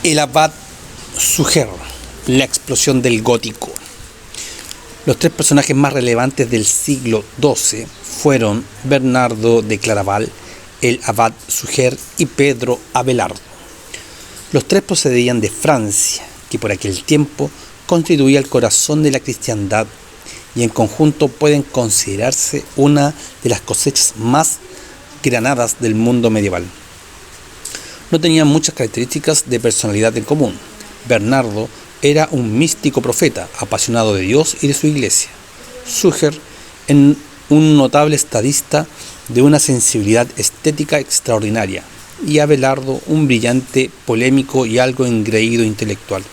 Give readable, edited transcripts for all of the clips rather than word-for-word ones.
El abad Suger, la explosión del gótico. Los tres personajes más relevantes del siglo XII fueron Bernardo de Claraval, el abad Suger y Pedro Abelardo. Los tres procedían de Francia, que por aquel tiempo constituía el corazón de la cristiandad, y en conjunto pueden considerarse una de las cosechas más granadas del mundo medieval. No tenían muchas características de personalidad en común. Bernardo era un místico profeta, apasionado de Dios y de su iglesia. Suger, un notable estadista de una sensibilidad estética extraordinaria, y Abelardo, un brillante, polémico y algo engreído intelectual.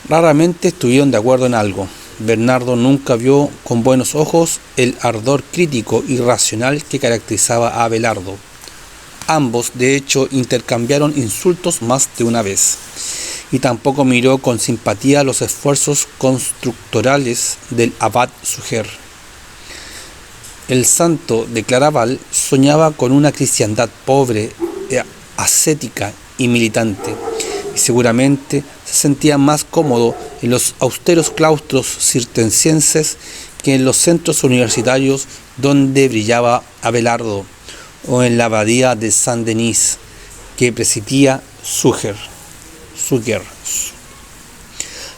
Raramente estuvieron de acuerdo en algo. Bernardo nunca vio con buenos ojos el ardor crítico y racional que caracterizaba a Abelardo. Ambos, de hecho, intercambiaron insultos más de una vez, y tampoco miró con simpatía los esfuerzos constructorales del abad Suger. El santo de Claraval soñaba con una cristiandad pobre, ascética y militante, y seguramente se sentía más cómodo en los austeros claustros cistercienses que en los centros universitarios donde brillaba Abelardo, o en la abadía de Saint-Denis que presidía Suger.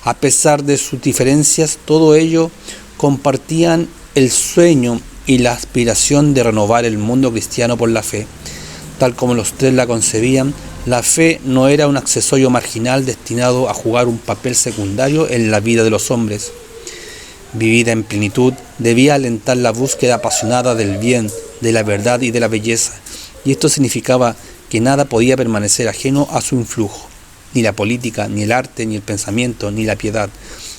A pesar de sus diferencias, todo ello compartían el sueño y la aspiración de renovar el mundo cristiano por la fe. Tal como los tres la concebían, la fe no era un accesorio marginal destinado a jugar un papel secundario en la vida de los hombres. Vivida en plenitud, debía alentar la búsqueda apasionada del bien, de la verdad y de la belleza, y esto significaba que nada podía permanecer ajeno a su influjo, ni la política, ni el arte, ni el pensamiento, ni la piedad,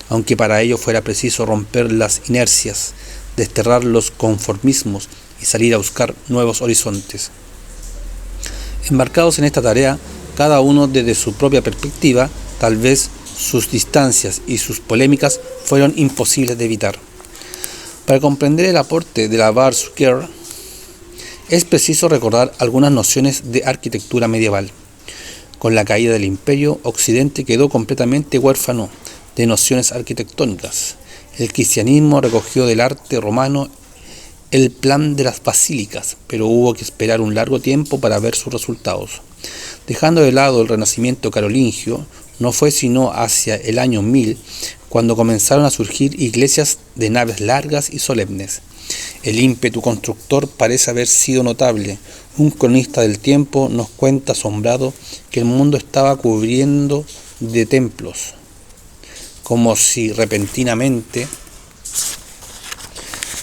aunque para ello fuera preciso romper las inercias, desterrar los conformismos y salir a buscar nuevos horizontes. Embarcados en esta tarea, cada uno desde su propia perspectiva, tal vez sus distancias y sus polémicas fueron imposibles de evitar. Para comprender el aporte de la abad Suger, es preciso recordar algunas nociones de arquitectura medieval. Con la caída del Imperio, Occidente quedó completamente huérfano de nociones arquitectónicas. El cristianismo recogió del arte romano el plan de las basílicas, pero hubo que esperar un largo tiempo para ver sus resultados. Dejando de lado el renacimiento carolingio, no fue sino hacia el año 1000 cuando comenzaron a surgir iglesias de naves largas y solemnes. El ímpetu constructor parece haber sido notable. Un cronista del tiempo nos cuenta asombrado que el mundo estaba cubriendo de templos, como si repentinamente,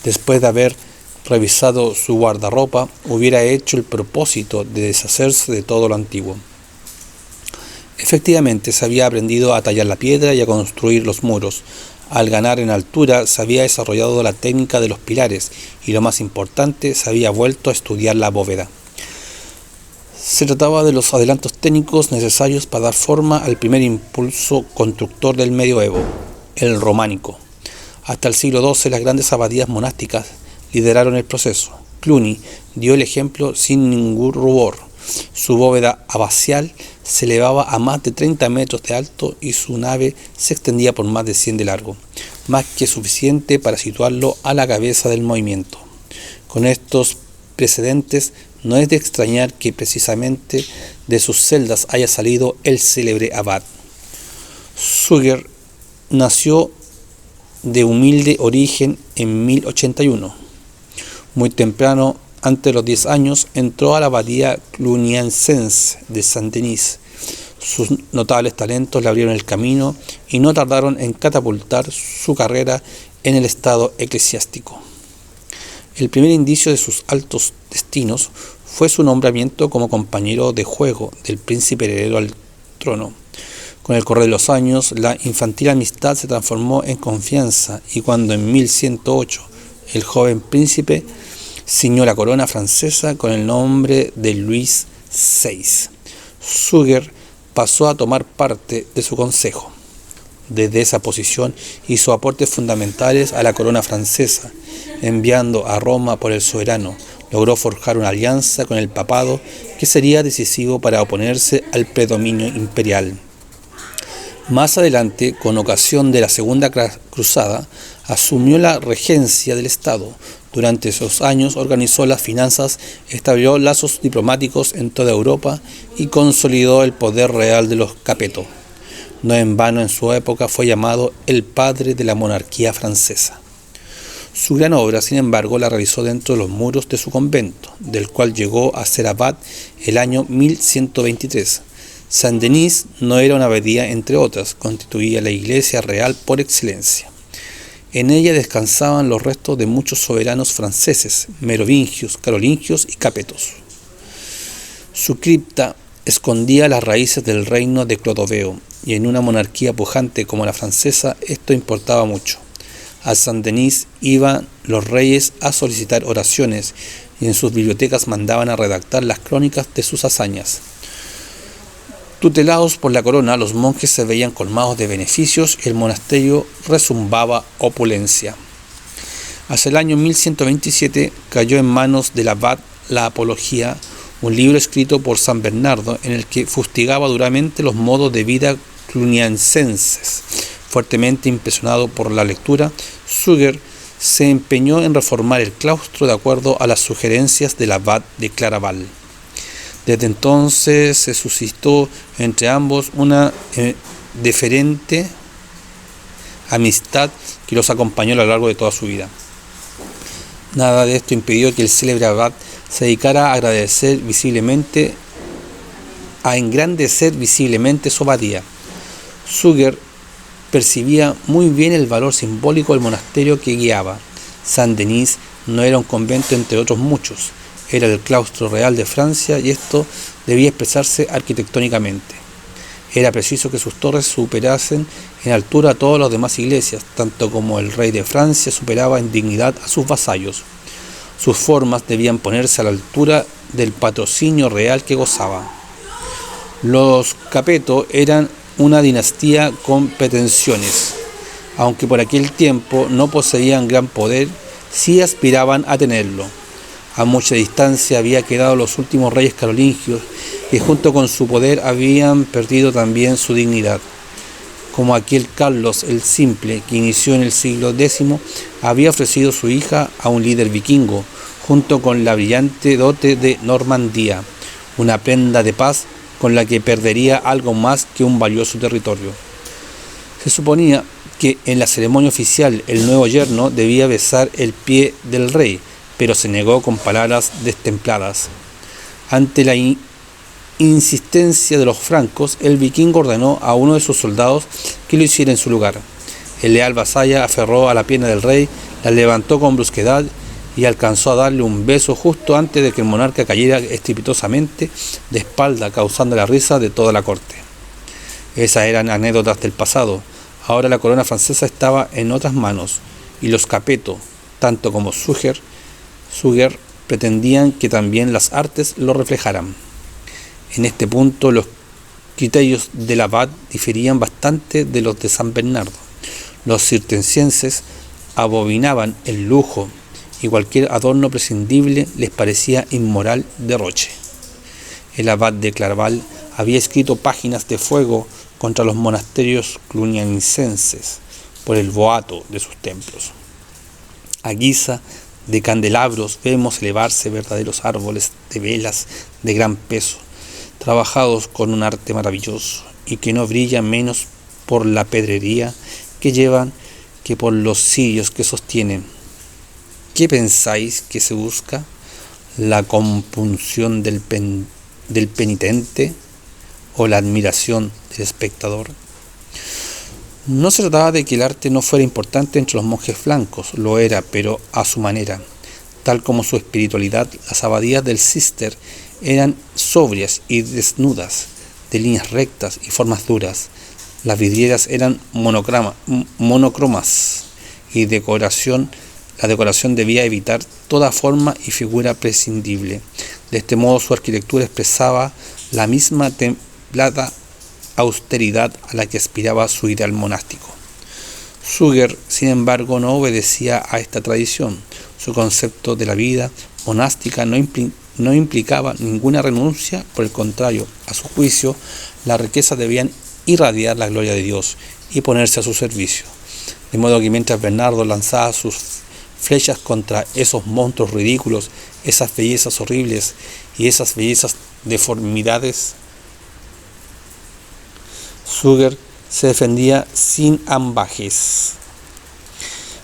después de haber revisado su guardarropa, hubiera hecho el propósito de deshacerse de todo lo antiguo. Efectivamente, se había aprendido a tallar la piedra y a construir los muros. Al ganar en altura, se había desarrollado la técnica de los pilares y, lo más importante, se había vuelto a estudiar la bóveda. Se trataba de los adelantos técnicos necesarios para dar forma al primer impulso constructor del medioevo, el románico. Hasta el siglo XII, las grandes abadías monásticas lideraron el proceso. Cluny dio el ejemplo sin ningún rubor. Su bóveda abacial se elevaba a más de 30 metros de alto y su nave se extendía por más de 100 de largo, más que suficiente para situarlo a la cabeza del movimiento. Con estos precedentes, no es de extrañar que precisamente de sus celdas haya salido el célebre abad. Suger nació de humilde origen en 1081. Muy temprano, antes de los 10 años, entró a la abadía cluniacense de Saint-Denis. Sus notables talentos le abrieron el camino y no tardaron en catapultar su carrera en el estado eclesiástico. El primer indicio de sus altos destinos fue su nombramiento como compañero de juego del príncipe heredero al trono. Con el correr de los años, la infantil amistad se transformó en confianza, y cuando en 1108 el joven príncipe ciñó la corona francesa con el nombre de Luis VI, Suger pasó a tomar parte de su consejo. Desde esa posición hizo aportes fundamentales a la corona francesa, enviando a Roma por el soberano. Logró forjar una alianza con el papado que que sería decisivo para oponerse al predominio imperial. Más adelante, con ocasión de la Segunda Cruzada, asumió la regencia del Estado. Durante esos años organizó las finanzas, estableció lazos diplomáticos en toda Europa y consolidó el poder real de los Capeto. No en vano en su época fue llamado el padre de la monarquía francesa. Su gran obra, sin embargo, la realizó dentro de los muros de su convento, del cual llegó a ser abad el año 1123. Saint-Denis no era una abadía entre otras, constituía la iglesia real por excelencia. En ella descansaban los restos de muchos soberanos franceses, merovingios, carolingios y capetos. Su cripta escondía las raíces del reino de Clodoveo, y en una monarquía pujante como la francesa esto importaba mucho. A Saint-Denis iban los reyes a solicitar oraciones y en sus bibliotecas mandaban a redactar las crónicas de sus hazañas. Tutelados por la corona, los monjes se veían colmados de beneficios y el monasterio rezumbaba opulencia. Hacia el año 1127 cayó en manos del abad la Apología, un libro escrito por San Bernardo en el que fustigaba duramente los modos de vida cluniacenses. Fuertemente impresionado por la lectura, Suger se empeñó en reformar el claustro de acuerdo a las sugerencias del abad de Claraval. Desde entonces se suscitó entre ambos una deferente amistad que los acompañó a lo largo de toda su vida. Nada de esto impidió que el célebre abad se dedicara a engrandecer visiblemente su abadía. Suger percibía muy bien el valor simbólico del monasterio que guiaba. Saint-Denis no era un convento entre otros muchos. Era el claustro real de Francia y esto debía expresarse arquitectónicamente. Era preciso que sus torres superasen en altura a todas las demás iglesias, tanto como el rey de Francia superaba en dignidad a sus vasallos. Sus formas debían ponerse a la altura del patrocinio real que gozaba. Los Capeto eran una dinastía con pretensiones. Aunque por aquel tiempo no poseían gran poder, sí aspiraban a tenerlo. A mucha distancia había quedado los últimos reyes carolingios, que junto con su poder habían perdido también su dignidad. Como aquel Carlos el Simple, que inició en el siglo X, había ofrecido su hija a un líder vikingo, junto con la brillante dote de Normandía, una prenda de paz con la que perdería algo más que un valioso territorio. Se suponía que en la ceremonia oficial el nuevo yerno debía besar el pie del rey, pero se negó con palabras destempladas. Ante la insistencia de los francos, el vikingo ordenó a uno de sus soldados que lo hiciera en su lugar. El leal vasalla aferró a la pierna del rey, la levantó con brusquedad y alcanzó a darle un beso justo antes de que el monarca cayera estrepitosamente de espalda, causando la risa de toda la corte. Esas eran anécdotas del pasado. Ahora la corona francesa estaba en otras manos, y los Capeto, tanto como Suger, pretendían que también las artes lo reflejaran. En este punto los criterios del abad diferían bastante de los de San Bernardo. Los cistercienses abominaban el lujo y cualquier adorno prescindible les parecía inmoral derroche. El abad de Claraval había escrito páginas de fuego contra los monasterios cluniacenses por el boato de sus templos. A guisa de candelabros vemos elevarse verdaderos árboles de velas de gran peso, trabajados con un arte maravilloso y que no brillan menos por la pedrería que llevan que por los cirios que sostienen. ¿Qué pensáis que se busca? ¿La compunción del penitente o la admiración del espectador? No se trataba de que el arte no fuera importante entre los monjes francos, lo era, pero a su manera. Tal como su espiritualidad, las abadías del Cister eran sobrias y desnudas, de líneas rectas y formas duras. Las vidrieras eran monocromas y la decoración debía evitar toda forma y figura prescindible. De este modo su arquitectura expresaba la misma templada austeridad a la que aspiraba su ideal monástico. Suger, sin embargo, no obedecía a esta tradición. Su concepto de la vida monástica no no implicaba ninguna renuncia, por el contrario, a su juicio, las riquezas debían irradiar la gloria de Dios y ponerse a su servicio. De modo que mientras Bernardo lanzaba sus flechas contra esos monstruos ridículos, esas bellezas horribles y esas bellezas deformidades, Suger se defendía sin ambajes.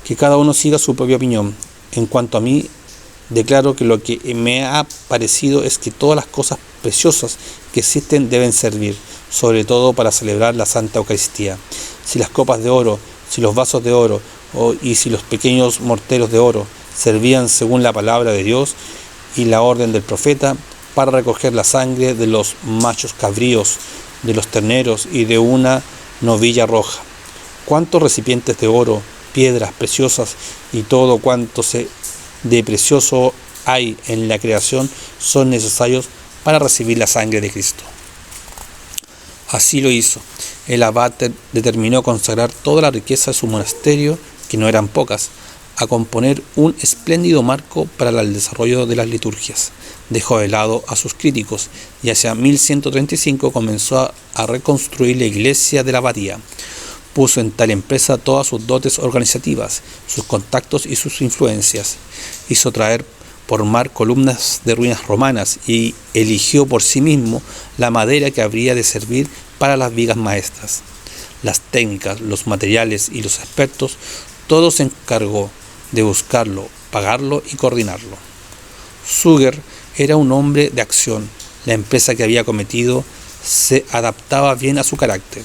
Que cada uno siga su propia opinión. En cuanto a mí, declaro que lo que me ha parecido es que todas las cosas preciosas que existen deben servir, sobre todo para celebrar la Santa Eucaristía. Si las copas de oro, si los vasos de oro y si los pequeños morteros de oro servían según la palabra de Dios y la orden del profeta para recoger la sangre de los machos cabríos, de los terneros y de una novilla roja, ¿cuántos recipientes de oro, piedras preciosas y todo cuanto de precioso hay en la creación son necesarios para recibir la sangre de Cristo? Así lo hizo. El abad determinó consagrar toda la riqueza de su monasterio, que no eran pocas, a componer un espléndido marco para el desarrollo de las liturgias. Dejó de lado a sus críticos y hacia 1135 comenzó a reconstruir la iglesia de la abadía. Puso en tal empresa todas sus dotes organizativas, sus contactos y sus influencias. Hizo traer por mar columnas de ruinas romanas y eligió por sí mismo la madera que habría de servir para las vigas maestras. Las técnicas, los materiales y los expertos, todo se encargó de buscarlo, pagarlo y coordinarlo. Suger era un hombre de acción. La empresa que había cometido se adaptaba bien a su carácter.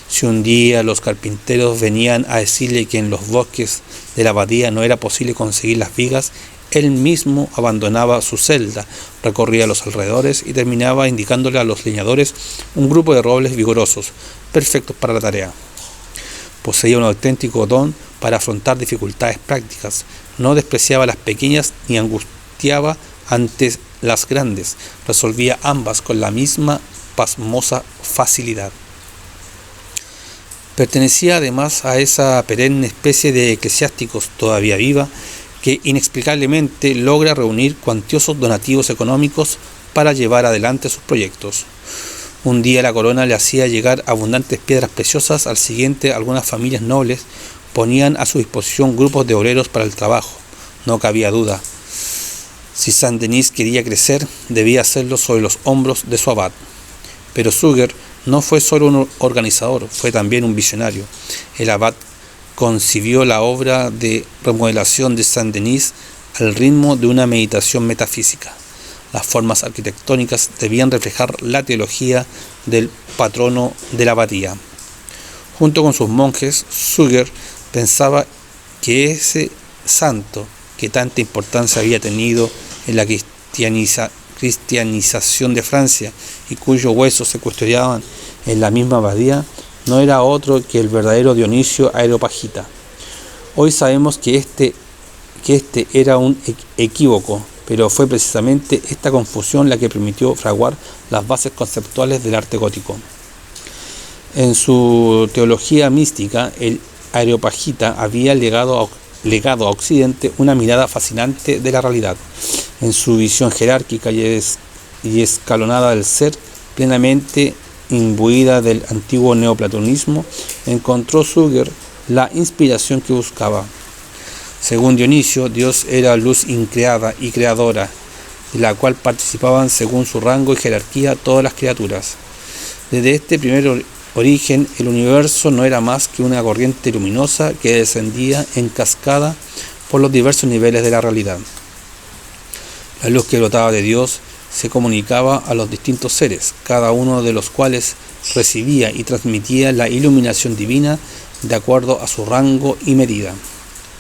Si un día los carpinteros venían a decirle que en los bosques de la abadía no era posible conseguir las vigas, él mismo abandonaba su celda, recorría los alrededores y terminaba indicándole a los leñadores un grupo de robles vigorosos, perfectos para la tarea. Poseía un auténtico don para afrontar dificultades prácticas, no despreciaba las pequeñas ni angustiaba ante las grandes, resolvía ambas con la misma pasmosa facilidad. Pertenecía además a esa perenne especie de eclesiásticos todavía viva que inexplicablemente logra reunir cuantiosos donativos económicos para llevar adelante sus proyectos. Un día la corona le hacía llegar abundantes piedras preciosas, al siguiente algunas familias nobles ponían a su disposición grupos de obreros para el trabajo. No cabía duda. Si Saint-Denis quería crecer, debía hacerlo sobre los hombros de su abad. Pero Suger no fue solo un organizador, fue también un visionario. El abad concibió la obra de remodelación de Saint-Denis al ritmo de una meditación metafísica. Las formas arquitectónicas debían reflejar la teología del patrono de la abadía. Junto con sus monjes, Suger pensaba que ese santo que tanta importancia había tenido en la cristianización de Francia y cuyos huesos se custodiaban en la misma abadía, no era otro que el verdadero Dionisio Areopagita. Hoy sabemos que este era un equívoco, pero fue precisamente esta confusión la que permitió fraguar las bases conceptuales del arte gótico. En su teología mística, el Areopagita había legado a Occidente una mirada fascinante de la realidad. En su visión jerárquica y escalonada del ser, plenamente imbuida del antiguo neoplatonismo, encontró Suger la inspiración que buscaba. Según Dionisio, Dios era luz increada y creadora, de la cual participaban según su rango y jerarquía todas las criaturas. Desde este primer origen, el universo no era más que una corriente luminosa que descendía en cascada por los diversos niveles de la realidad. La luz que brotaba de Dios se comunicaba a los distintos seres, cada uno de los cuales recibía y transmitía la iluminación divina de acuerdo a su rango y medida,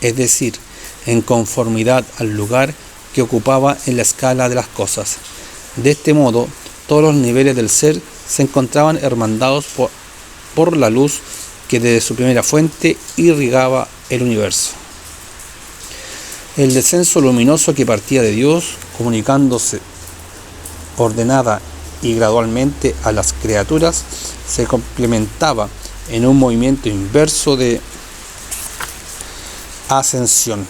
es decir, en conformidad al lugar que ocupaba en la escala de las cosas. De este modo, todos los niveles del ser se encontraban hermandados por la luz que desde su primera fuente irrigaba el universo. El descenso luminoso que partía de Dios, comunicándose ordenada y gradualmente a las criaturas, se complementaba en un movimiento inverso de ascensión.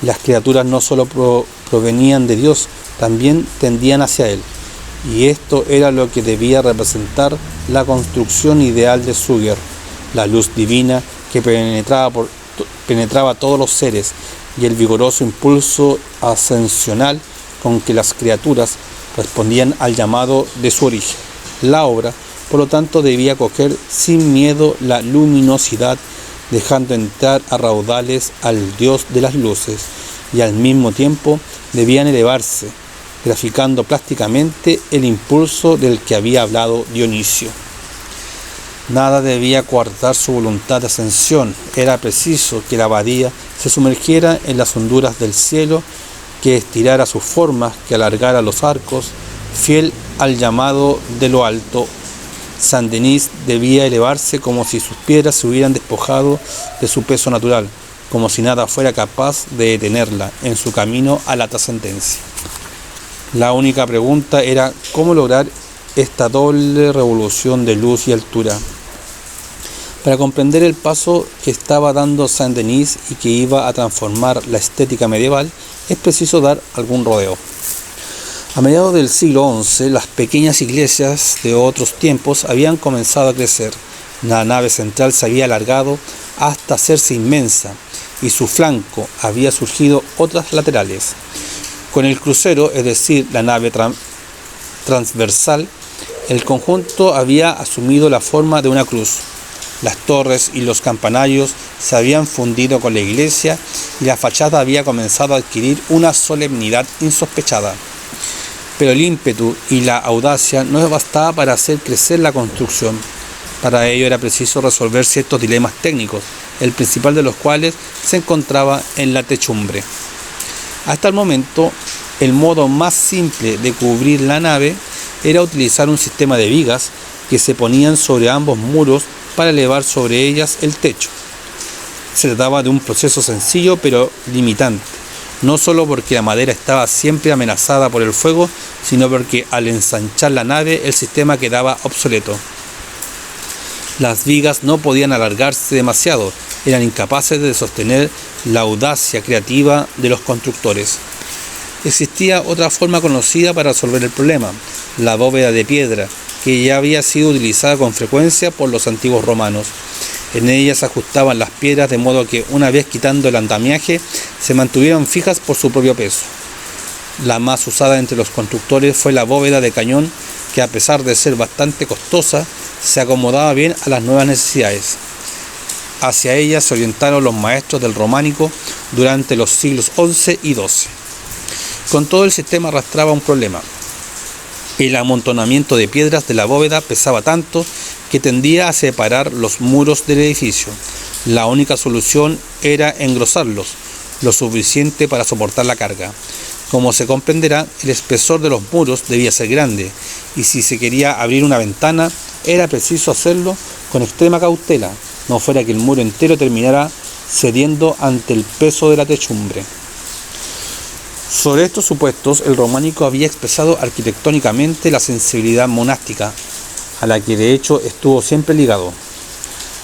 Las criaturas no solo provenían de Dios, también tendían hacia él, y esto era lo que debía representar la construcción ideal de Suger, la luz divina que penetraba todos los seres y el vigoroso impulso ascensional con que las criaturas respondían al llamado de su origen. La obra, por lo tanto, debía acoger sin miedo la luminosidad, dejando entrar a raudales al Dios de las luces, y al mismo tiempo debían elevarse, graficando plásticamente el impulso del que había hablado Dionisio. Nada debía coartar su voluntad de ascensión. Era preciso que la abadía se sumergiera en las honduras del cielo, que estirara sus formas, que alargara los arcos, fiel al llamado de lo alto. Saint-Denis debía elevarse como si sus piedras se hubieran despojado de su peso natural, como si nada fuera capaz de detenerla en su camino a la trascendencia. La única pregunta era cómo lograr esta doble revolución de luz y altura. Para comprender el paso que estaba dando Saint-Denis y que iba a transformar la estética medieval, es preciso dar algún rodeo. A mediados del siglo XI, las pequeñas iglesias de otros tiempos habían comenzado a crecer. La nave central se había alargado hasta hacerse inmensa, y su flanco había surgido otras laterales. Con el crucero, es decir, la nave transversal, el conjunto había asumido la forma de una cruz. Las torres y los campanarios se habían fundido con la iglesia y la fachada había comenzado a adquirir una solemnidad insospechada. Pero el ímpetu y la audacia no bastaba para hacer crecer la construcción. Para ello era preciso resolver ciertos dilemas técnicos, el principal de los cuales se encontraba en la techumbre. Hasta el momento, el modo más simple de cubrir la nave era utilizar un sistema de vigas que se ponían sobre ambos muros para elevar sobre ellas el techo. Se trataba de un proceso sencillo pero limitante, no solo porque la madera estaba siempre amenazada por el fuego, sino porque al ensanchar la nave el sistema quedaba obsoleto. Las vigas no podían alargarse demasiado, eran incapaces de sostener la audacia creativa de los constructores. Existía otra forma conocida para resolver el problema, la bóveda de piedra, que ya había sido utilizada con frecuencia por los antiguos romanos. En ella se ajustaban las piedras de modo que, una vez quitando el andamiaje, se mantuvieran fijas por su propio peso. La más usada entre los constructores fue la bóveda de cañón, que a pesar de ser bastante costosa, se acomodaba bien a las nuevas necesidades. Hacia ella se orientaron los maestros del románico durante los siglos XI y XII. Con todo, el sistema arrastraba un problema. El amontonamiento de piedras de la bóveda pesaba tanto que tendía a separar los muros del edificio. La única solución era engrosarlos, lo suficiente para soportar la carga. Como se comprenderá, el espesor de los muros debía ser grande, y si se quería abrir una ventana, era preciso hacerlo con extrema cautela, no fuera que el muro entero terminara cediendo ante el peso de la techumbre. Sobre estos supuestos, el románico había expresado arquitectónicamente la sensibilidad monástica, a la que de hecho estuvo siempre ligado.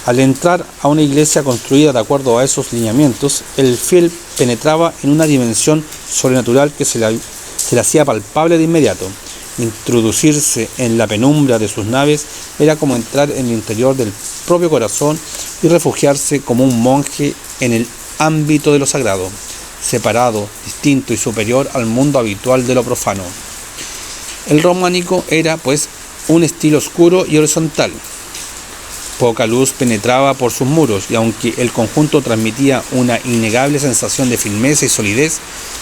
Al entrar a una iglesia construida de acuerdo a esos lineamientos, el fiel penetraba en una dimensión sobrenatural que se le hacía palpable de inmediato. Introducirse en la penumbra de sus naves era como entrar en el interior del propio corazón y refugiarse como un monje en el ámbito de lo sagrado, separado, distinto y superior al mundo habitual de lo profano. El románico era, pues, un estilo oscuro y horizontal. Poca luz penetraba por sus muros, y aunque el conjunto transmitía una innegable sensación de firmeza y solidez,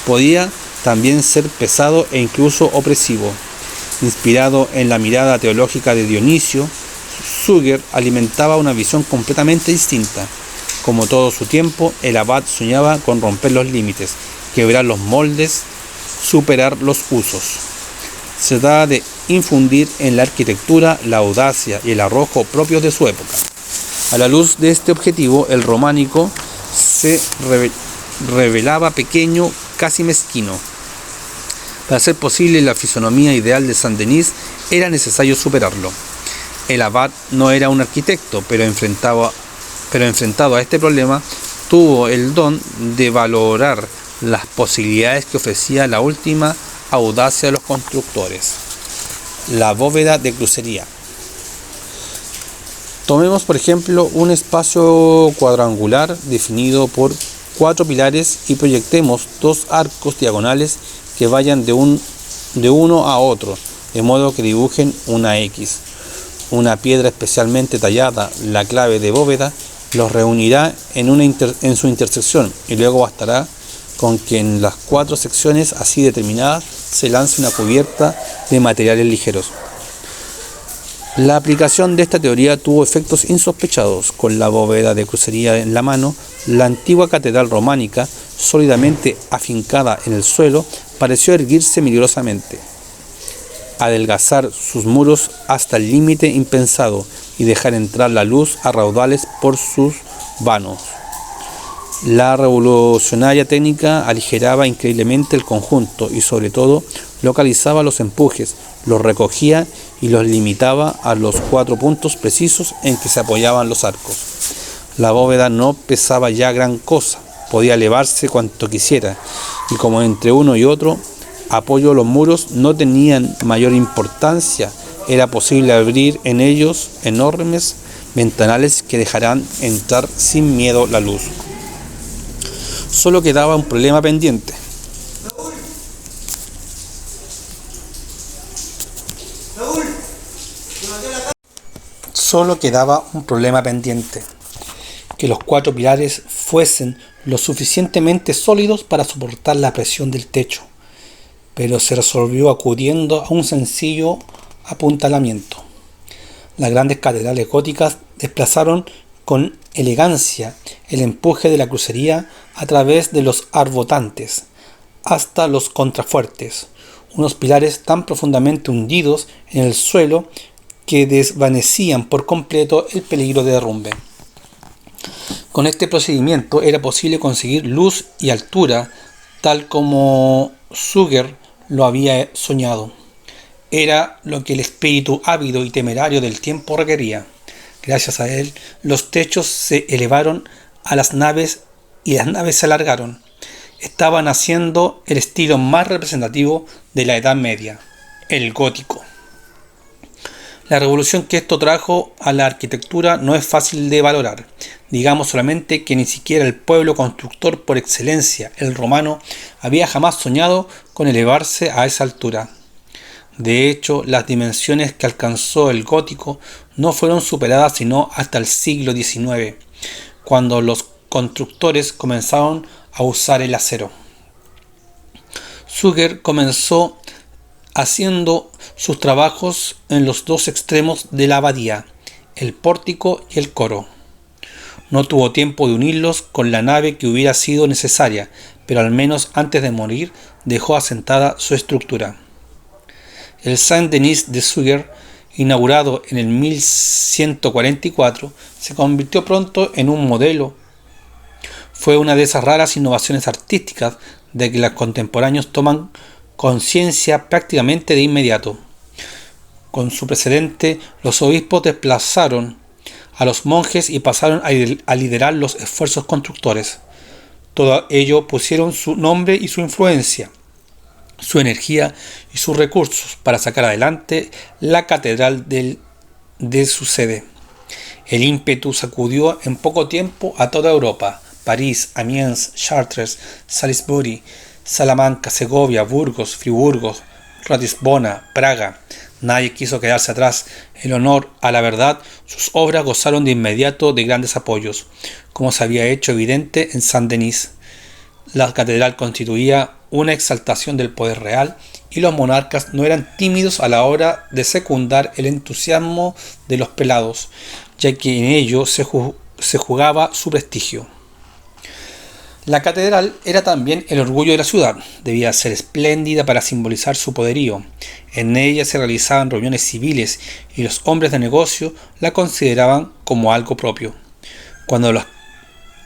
podía también ser pesado e incluso opresivo. Inspirado en la mirada teológica de Dionisio, Suger alimentaba una visión completamente distinta. Como todo su tiempo, el abad soñaba con romper los límites, quebrar los moldes, superar los usos. Se trataba de infundir en la arquitectura la audacia y el arrojo propios de su época. A la luz de este objetivo, el románico se revelaba pequeño, casi mezquino. Para hacer posible la fisonomía ideal de Saint-Denis, era necesario superarlo. El abad no era un arquitecto, pero enfrentado a este problema, tuvo el don de valorar las posibilidades que ofrecía la última audacia de los constructores. La bóveda de crucería. Tomemos por ejemplo un espacio cuadrangular definido por 4 pilares y proyectemos 2 arcos diagonales que vayan de uno a otro, de modo que dibujen una X. Una piedra especialmente tallada, la clave de bóveda, los reunirá en su intersección y luego bastará con que en las 4 secciones así determinadas se lance una cubierta de materiales ligeros. La aplicación de esta teoría tuvo efectos insospechados. Con la bóveda de crucería en la mano, la antigua catedral románica, sólidamente afincada en el suelo, pareció erguirse milagrosamente, adelgazar sus muros hasta el límite impensado y dejar entrar la luz a raudales por sus vanos. La revolucionaria técnica aligeraba increíblemente el conjunto y sobre todo localizaba los empujes, los recogía y los limitaba a los 4 puntos precisos en que se apoyaban los arcos. La bóveda no pesaba ya gran cosa, podía elevarse cuanto quisiera, y como entre uno y otro apoyo los muros no tenían mayor importancia, era posible abrir en ellos enormes ventanales que dejarán entrar sin miedo la luz. Solo quedaba un problema pendiente. Que los 4 pilares fuesen lo suficientemente sólidos para soportar la presión del techo, pero se resolvió acudiendo a un sencillo apuntalamiento. Las grandes catedrales góticas desplazaron con elegancia el empuje de la crucería a través de los arbotantes hasta los contrafuertes, unos pilares tan profundamente hundidos en el suelo que desvanecían por completo el peligro de derrumbe. Con este procedimiento era posible conseguir luz y altura tal como Suger lo había soñado. Era lo que el espíritu ávido y temerario del tiempo requería. Gracias a él, los techos se elevaron a las naves y las naves se alargaron. Estaba naciendo el estilo más representativo de la Edad Media, el gótico. La revolución que esto trajo a la arquitectura no es fácil de valorar. Digamos solamente que ni siquiera el pueblo constructor por excelencia, el romano, había jamás soñado con elevarse a esa altura. De hecho, las dimensiones que alcanzó el gótico no fueron superadas sino hasta el siglo XIX, cuando los constructores comenzaron a usar el acero. Suger comenzó haciendo sus trabajos en los 2 extremos de la abadía, el pórtico y el coro. No tuvo tiempo de unirlos con la nave que hubiera sido necesaria, pero al menos antes de morir dejó asentada su estructura. El Saint-Denis de Suger, inaugurado en el 1144, se convirtió pronto en un modelo. Fue una de esas raras innovaciones artísticas de que los contemporáneos toman conciencia prácticamente de inmediato. Con su precedente, los obispos desplazaron a los monjes y pasaron a liderar los esfuerzos constructores. Todo ello pusieron su nombre y su influencia, su energía y sus recursos para sacar adelante la catedral de su sede. El ímpetu sacudió en poco tiempo a toda Europa. París, Amiens, Chartres, Salisbury, Salamanca, Segovia, Burgos, Friburgo, Ratisbona, Praga. Nadie quiso quedarse atrás. En honor a la verdad, sus obras gozaron de inmediato de grandes apoyos, como se había hecho evidente en Saint-Denis. La catedral constituía una exaltación del poder real y los monarcas no eran tímidos a la hora de secundar el entusiasmo de los prelados, ya que en ello se jugaba su prestigio. La catedral era también el orgullo de la ciudad. Debía ser espléndida para simbolizar su poderío. En ella se realizaban reuniones civiles y los hombres de negocio la consideraban como algo propio. Cuando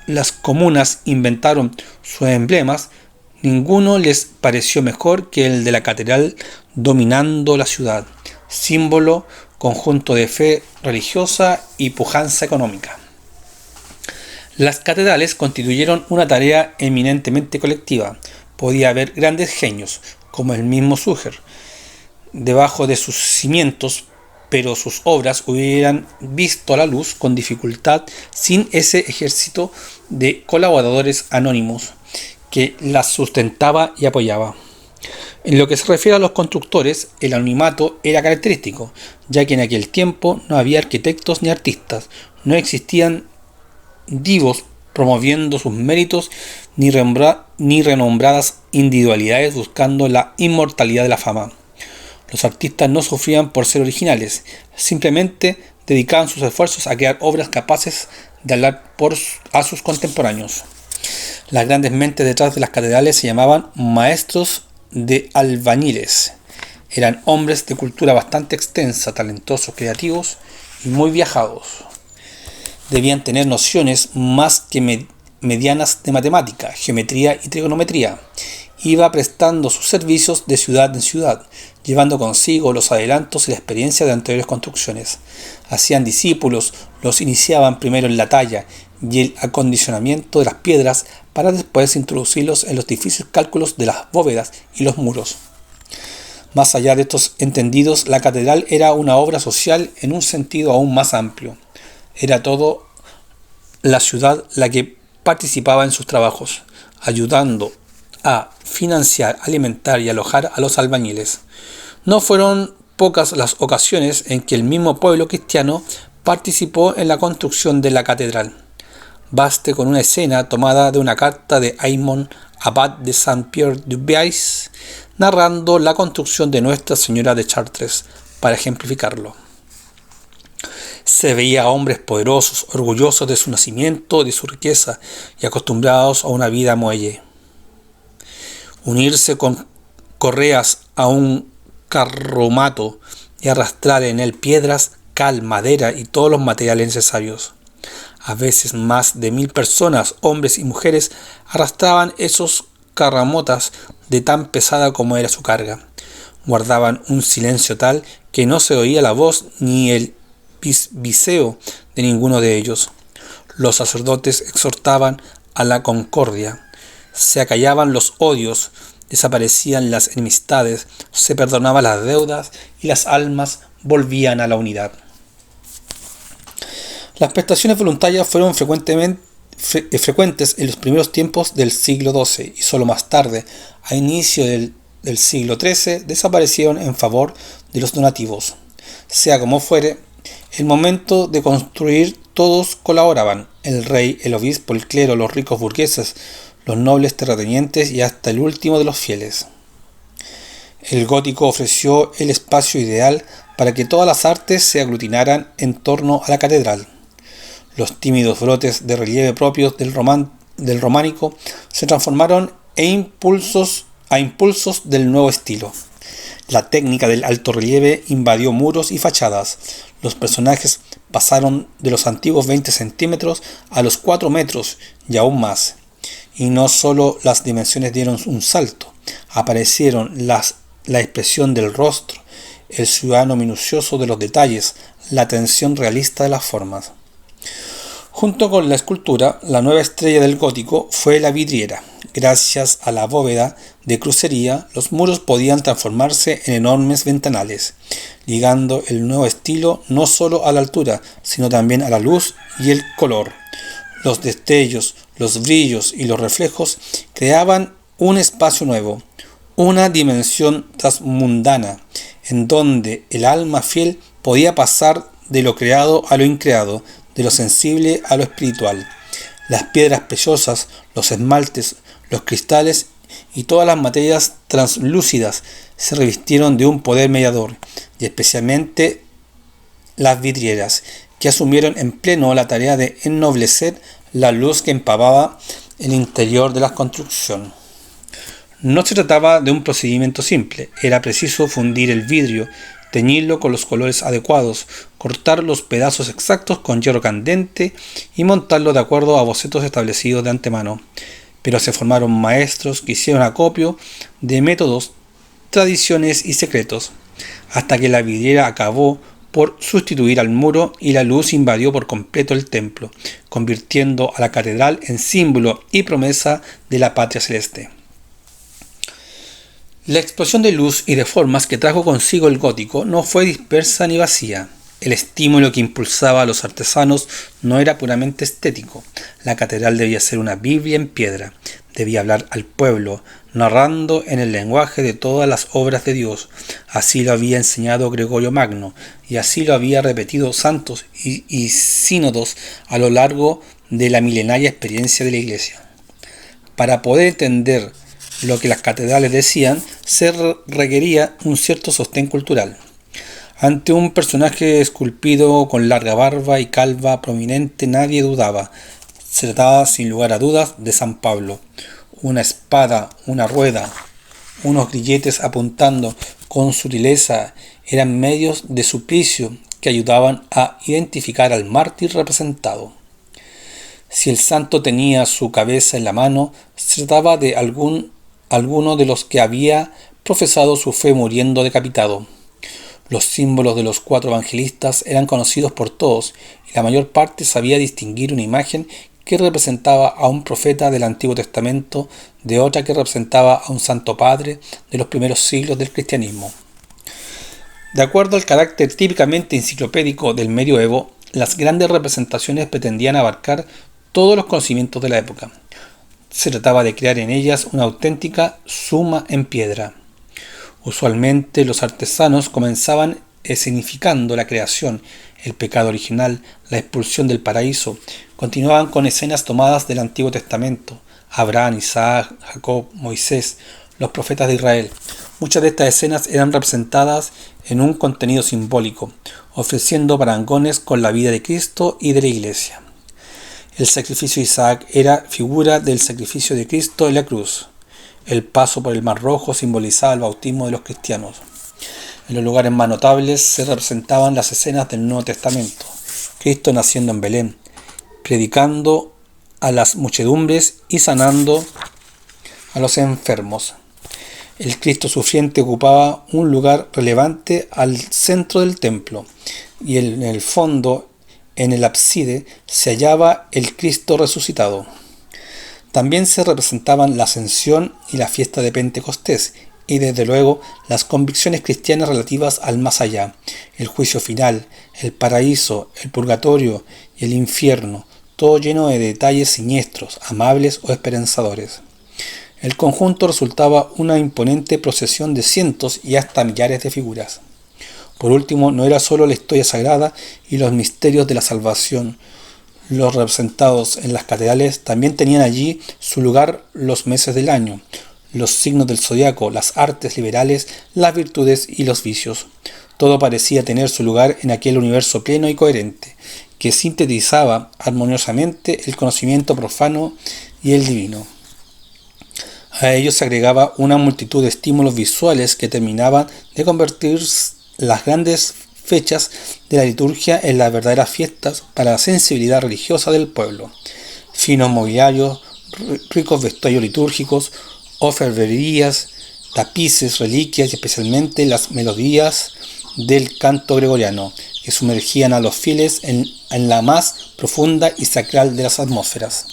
las comunas inventaron sus emblemas, ninguno les pareció mejor que el de la catedral dominando la ciudad, símbolo conjunto de fe religiosa y pujanza económica. Las catedrales constituyeron una tarea eminentemente colectiva. Podía haber grandes genios, como el mismo Suger, debajo de sus cimientos, pero sus obras hubieran visto la luz con dificultad sin ese ejército de colaboradores anónimos que las sustentaba y apoyaba. En lo que se refiere a los constructores, el anonimato era característico, ya que en aquel tiempo no había arquitectos ni artistas, no existían divos promoviendo sus méritos ni renombradas individualidades buscando la inmortalidad de la fama. Los artistas no sufrían por ser originales, simplemente dedicaban sus esfuerzos a crear obras capaces de hablar a sus contemporáneos. Las grandes mentes detrás de las catedrales se llamaban maestros de albañiles. Eran hombres de cultura bastante extensa, talentosos, creativos y muy viajados. Debían tener nociones más que medianas de matemática, geometría y trigonometría. Iba prestando sus servicios de ciudad en ciudad, llevando consigo los adelantos y la experiencia de anteriores construcciones. Hacían discípulos, los iniciaban primero en la talla y el acondicionamiento de las piedras para después introducirlos en los difíciles cálculos de las bóvedas y los muros. Más allá de estos entendidos, la catedral era una obra social en un sentido aún más amplio. Era todo la ciudad la que participaba en sus trabajos, ayudando a financiar, alimentar y alojar a los albañiles. No fueron pocas las ocasiones en que el mismo pueblo cristiano participó en la construcción de la catedral. Baste con una escena tomada de una carta de Aymon, abad de Saint-Pierre-du-Bas, narrando la construcción de Nuestra Señora de Chartres, para ejemplificarlo. Se veía a hombres poderosos, orgullosos de su nacimiento y de su riqueza, y acostumbrados a una vida muelle. Unirse con correas a un carromato y arrastrar en él piedras, cal, madera y todos los materiales necesarios. A veces más de 1000 personas, hombres y mujeres, arrastraban esos carramotas de tan pesada como era su carga. Guardaban un silencio tal que no se oía la voz ni el bisbiseo de ninguno de ellos. Los sacerdotes exhortaban a la concordia. Se acallaban los odios, desaparecían las enemistades, se perdonaban las deudas y las almas volvían a la unidad. Las prestaciones voluntarias fueron frecuentes en los primeros tiempos del siglo XII y solo más tarde, a inicio del siglo XIII, desaparecieron en favor de los donativos. Sea como fuere, el momento de construir todos colaboraban: el rey, el obispo, el clero, los ricos burgueses, los nobles terratenientes y hasta el último de los fieles. El gótico ofreció el espacio ideal para que todas las artes se aglutinaran en torno a la catedral. Los tímidos brotes de relieve propios del románico se transformaron a impulsos del nuevo estilo. La técnica del alto relieve invadió muros y fachadas. Los personajes pasaron de los antiguos 20 centímetros a los 4 metros y aún más. Y no solo las dimensiones dieron un salto, aparecieron la expresión del rostro, el ciudadano minucioso de los detalles, la atención realista de las formas. Junto con la escultura, la nueva estrella del gótico fue la vidriera. Gracias a la bóveda de crucería, los muros podían transformarse en enormes ventanales, ligando el nuevo estilo no solo a la altura, sino también a la luz y el color. Los destellos, los brillos y los reflejos creaban un espacio nuevo, una dimensión transmundana, en donde el alma fiel podía pasar de lo creado a lo increado, de lo sensible a lo espiritual. Las piedras preciosas, los esmaltes, los cristales y todas las materias translúcidas se revistieron de un poder mediador, y especialmente las vidrieras, que asumieron en pleno la tarea de ennoblecer la luz que empapaba el interior de la construcción. No se trataba de un procedimiento simple, era preciso fundir el vidrio, teñirlo con los colores adecuados, cortar los pedazos exactos con hierro candente y montarlo de acuerdo a bocetos establecidos de antemano. Pero se formaron maestros que hicieron acopio de métodos, tradiciones y secretos, hasta que la vidriera acabó por sustituir al muro y la luz invadió por completo el templo, convirtiendo a la catedral en símbolo y promesa de la patria celeste. La explosión de luz y de formas que trajo consigo el gótico no fue dispersa ni vacía. El estímulo que impulsaba a los artesanos no era puramente estético. La catedral debía ser una Biblia en piedra. Debía hablar al pueblo, narrando en el lenguaje de todas las obras de Dios. Así lo había enseñado Gregorio Magno, y así lo había repetido santos y sínodos a lo largo de la milenaria experiencia de la Iglesia. Para poder entender lo que las catedrales decían, se requería un cierto sostén cultural. Ante un personaje esculpido con larga barba y calva prominente nadie dudaba. Se trataba sin lugar a dudas de San Pablo. Una espada, una rueda, unos grilletes apuntando con sutileza eran medios de suplicio que ayudaban a identificar al mártir representado. Si el santo tenía su cabeza en la mano, se trataba de alguno de los que había profesado su fe muriendo decapitado. Los símbolos de los 4 evangelistas eran conocidos por todos y la mayor parte sabía distinguir una imagen que representaba a un profeta del Antiguo Testamento de otra que representaba a un santo padre de los primeros siglos del cristianismo. De acuerdo al carácter típicamente enciclopédico del medioevo, las grandes representaciones pretendían abarcar todos los conocimientos de la época. Se trataba de crear en ellas una auténtica suma en piedra. Usualmente los artesanos comenzaban escenificando la creación, el pecado original, la expulsión del paraíso. Continuaban con escenas tomadas del Antiguo Testamento, Abraham, Isaac, Jacob, Moisés, los profetas de Israel. Muchas de estas escenas eran representadas en un contenido simbólico, ofreciendo parangones con la vida de Cristo y de la Iglesia. El sacrificio de Isaac era figura del sacrificio de Cristo en la cruz. El paso por el Mar Rojo simbolizaba el bautismo de los cristianos. En los lugares más notables se representaban las escenas del Nuevo Testamento. Cristo naciendo en Belén, predicando a las muchedumbres y sanando a los enfermos. El Cristo sufriente ocupaba un lugar relevante al centro del templo y en el fondo, en el ábside, se hallaba el Cristo resucitado. También se representaban la Ascensión y la fiesta de Pentecostés, y desde luego las convicciones cristianas relativas al más allá, el juicio final, el paraíso, el purgatorio y el infierno, todo lleno de detalles siniestros, amables o esperanzadores. El conjunto resultaba una imponente procesión de cientos y hasta millares de figuras. Por último, no era solo la historia sagrada y los misterios de la salvación. Los representados en las catedrales también tenían allí su lugar los meses del año, los signos del zodiaco, las artes liberales, las virtudes y los vicios. Todo parecía tener su lugar en aquel universo pleno y coherente, que sintetizaba armoniosamente el conocimiento profano y el divino. A ello se agregaba una multitud de estímulos visuales que terminaban de convertir las grandes fechas de la liturgia en las verdaderas fiestas para la sensibilidad religiosa del pueblo. Finos mobiliarios, ricos vestuarios litúrgicos, orfebrerías, tapices, reliquias y especialmente las melodías del canto gregoriano, que sumergían a los fieles en la más profunda y sacral de las atmósferas.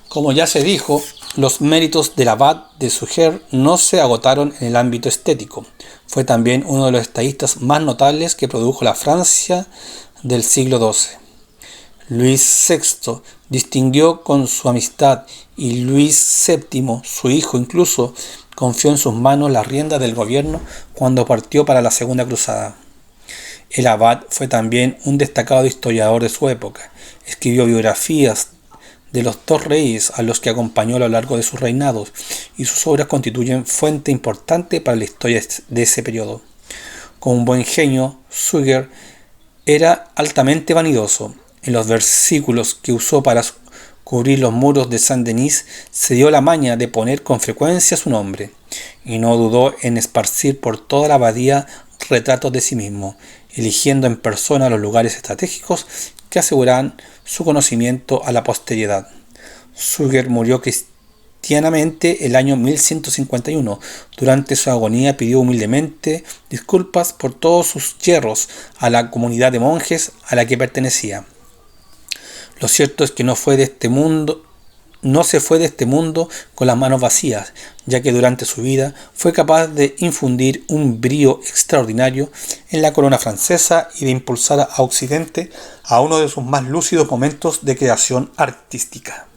Como ya se dijo, los méritos del abad de Surger no se agotaron en el ámbito estético. Fue también uno de los estadistas más notables que produjo la Francia del siglo XII. Luis VI distinguió con su amistad y Luis VII, su hijo, incluso confió en sus manos las riendas del gobierno cuando partió para la Segunda Cruzada. El abad fue también un destacado historiador de su época. Escribió biografías de los 2 reyes a los que acompañó a lo largo de sus reinados, y sus obras constituyen fuente importante para la historia de ese periodo. Con un buen genio, Suger era altamente vanidoso. En los versículos que usó para cubrir los muros de Saint-Denis se dio la maña de poner con frecuencia su nombre, y no dudó en esparcir por toda la abadía retratos de sí mismo, eligiendo en persona los lugares estratégicos que aseguraban su conocimiento a la posteridad. Suger murió cristianamente el año 1151. Durante su agonía pidió humildemente disculpas por todos sus yerros a la comunidad de monjes a la que pertenecía. Lo cierto es que no fue de este mundo no se fue de este mundo con las manos vacías, ya que durante su vida fue capaz de infundir un brío extraordinario en la corona francesa y de impulsar a Occidente a uno de sus más lúcidos momentos de creación artística.